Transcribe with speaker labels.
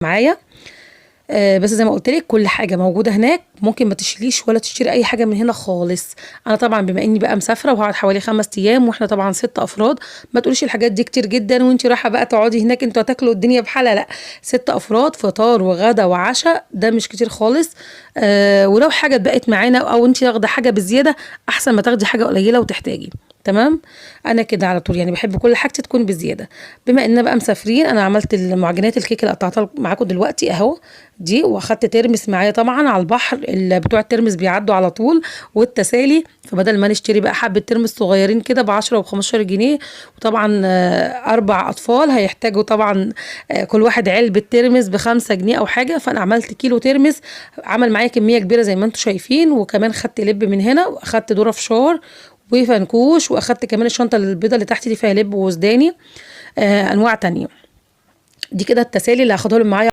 Speaker 1: معايا. بس زي ما قلت لك كل حاجه موجوده هناك، ممكن ما تشيليش ولا تشتري اي حاجه من هنا خالص. انا طبعا بما اني بقى مسافره وهقعد حوالي 5 ايام، واحنا طبعا 6 افراد، ما تقوليش الحاجات دي كتير جدا وانت رايحه بقى تقعدي هناك انتوا هتاكلوا الدنيا بحالها، لا. 6 افراد، فطار وغدا وعشاء، ده مش كتير خالص. ولو حاجه اتبقت معانا او انت واخده حاجه بزياده، احسن ما تاخدي حاجه قليله وتحتاجي. تمام. انا كده على طول يعني بحب كل حاجتي تكون بزياده. بما اننا بقى مسافرين، انا عملت المعجنات الكيك اللي قطعتها معاكم دلوقتي اهو دي، واخدت ترمس معايا طبعا على البحر، بتوع الترمس بيعدوا على طول والتسالي، فبدل ما نشتري بقى حبه ترمس صغيرين كده ب10 و15 جنيه، وطبعا 4 اطفال هيحتاجوا طبعا كل واحد علبه ترمس ب5 جنيه او حاجه، فانا عملت كيلو ترمس، عمل معايا كميه كبيره زي ما انتم شايفين. وكمان خدت لب من هنا، واخدت ذره فشار وفنكوش، واخدت كمان الشنطه البيضه اللي تحت دي فيها لب ووزداني، انواع تانية. دي كده التسالي اللي هاخدها لهم معايا.